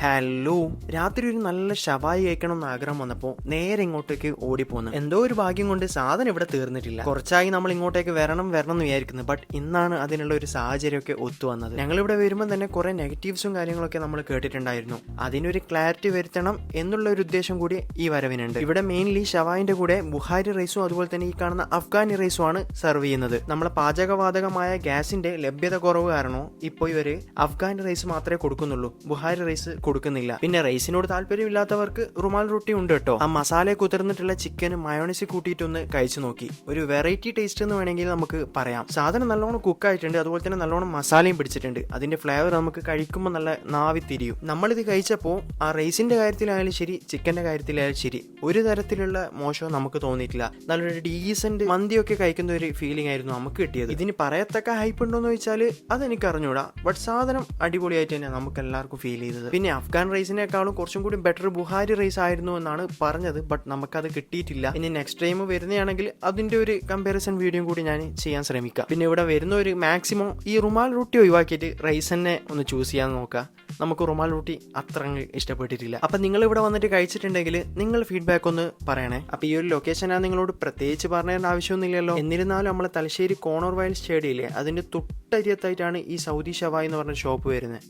Hello, രാത്രി ഒരു നല്ല ഷവായി കഴിക്കണം എന്ന് ആഗ്രഹം വന്നപ്പോൾ നേരെ ഇങ്ങോട്ടേക്ക് ഓടിപ്പോന്നു. എന്തോ ഒരു ഭാഗ്യം കൊണ്ട് സാധനം ഇവിടെ തീർന്നിട്ടില്ല. കുറച്ചായി നമ്മൾ ഇങ്ങോട്ടേക്ക് വരണം എന്ന് വിചാരിക്കുന്നത്. ബട്ട് ഇന്നാണ് അതിനുള്ള ഒരു സാഹചര്യമൊക്കെ ഒത്തു വന്നത്. ഞങ്ങൾ ഇവിടെ വരുമ്പോൾ തന്നെ കുറെ നെഗറ്റീവ്സും കാര്യങ്ങളൊക്കെ നമ്മൾ കേട്ടിട്ടുണ്ടായിരുന്നു. അതിനൊരു ക്ലാരിറ്റി വരുത്തണം എന്നുള്ള ഒരു ഉദ്ദേശം കൂടി ഈ വരവിനുണ്ട്. ഇവിടെ മെയിൻലി ഷവായിന്റെ കൂടെ ബുഹാരി റൈസും അതുപോലെ തന്നെ ഈ കാണുന്ന അഫ്ഗാനി റൈസും ആണ് സെർവ് ചെയ്യുന്നത്. നമ്മളെ പാചകവാതകമായ ഗ്യാസിന്റെ ലഭ്യത കുറവ് കാരണോ ഇപ്പോൾ ഇവര് അഫ്ഗാനി റൈസ് മാത്രമേ കൊടുക്കുന്നുള്ളൂ, ബുഹാരി റൈസ് കൊടുക്കുന്നില്ല. പിന്നെ റൈസിനോട് താല്പര്യമില്ലാത്തവർക്ക് റുമാൽ റൊട്ടി ഉണ്ട് കേട്ടോ. ആ മസാല കുതിർന്നിട്ടുള്ള ചിക്കൻ മയോണൈസ് കൂട്ടിയിട്ടൊന്ന് കഴിച്ചു നോക്കി. ഒരു വെറൈറ്റി ടേസ്റ്റ് എന്ന് വേണമെങ്കിൽ നമുക്ക് പറയാം. സാധനം നല്ലോണം കുക്കായിട്ടുണ്ട്, അതുപോലെ തന്നെ നല്ലോണം മസാലയും പിടിച്ചിട്ടുണ്ട്. അതിന്റെ ഫ്ലേവർ നമുക്ക് കഴിക്കുമ്പോൾ നല്ല നാവി തിരിയും. നമ്മളിത് കഴിച്ചപ്പോൾ ആ റൈസിന്റെ കാര്യത്തിലായാലും ശരി, ചിക്കന്റെ കാര്യത്തിലായാലും ശരി, ഒരു തരത്തിലുള്ള മോശം നമുക്ക് തോന്നിയിട്ടില്ല. നല്ലൊരു ഡീസന്റ് മന്തിയൊക്കെ കഴിക്കുന്ന ഒരു ഫീലിംഗ് ആയിരുന്നു നമുക്ക് കിട്ടിയത്. ഇതിന് പറയത്തക്ക ഹൈപ്പ് ഉണ്ടോ എന്ന് ചോദിച്ചാൽ അതെനിക്ക് അറിഞ്ഞൂടാ. ബട്ട് സാധനം അടിപൊളിയായിട്ട് തന്നെ നമുക്ക് എല്ലാവർക്കും ഫീൽ ചെയ്തത്. പിന്നെ അഫ്ഗാൻ റൈസിനേക്കാളും കുറച്ചും കൂടി ബെറ്റർ ബുഹാരി റൈസ് ആയിരുന്നു എന്നാണ് പറഞ്ഞത്. ബട്ട് നമുക്കത് കിട്ടിയിട്ടില്ല. ഇനി നെക്സ്റ്റ് ടൈം വരുന്നതാണെങ്കിൽ അതിന്റെ ഒരു കമ്പാരിസൺ വീഡിയോ കൂടി ഞാൻ ചെയ്യാൻ ശ്രമിക്കാം. പിന്നെ ഇവിടെ വരുന്ന ഒരു മാക്സിമം ഈ റുമാൽ റൊട്ടി ഒഴിവാക്കിയിട്ട് റൈസ് തന്നെ ഒന്ന് ചൂസ് ചെയ്യാൻ നോക്കുക. നമുക്ക് റുമാൽ റൊട്ടി അത്ര ഇഷ്ടപ്പെട്ടിട്ടില്ല. അപ്പൊ നിങ്ങൾ ഇവിടെ വന്നിട്ട് കഴിച്ചിട്ടുണ്ടെങ്കിൽ നിങ്ങൾ ഫീഡ്ബാക്ക് ഒന്ന് പറയണേ. അപ്പൊ ഈ ഒരു ലൊക്കേഷൻ ഞാൻ നിങ്ങളോട് പ്രത്യേകിച്ച് പറഞ്ഞേണ്ട ആവശ്യമൊന്നുമില്ലല്ലോ. എന്നിരുന്നാലും നമ്മളെ തലശ്ശേരി കോണർ വയൽ സ്റ്റേഡിയമില്ലേ, അതിന്റെ തൊട്ടരിയത്തായിട്ടാണ് ഈ സൗദി ഷവായി എന്ന് പറഞ്ഞ ഷോപ്പ് വരുന്നത്.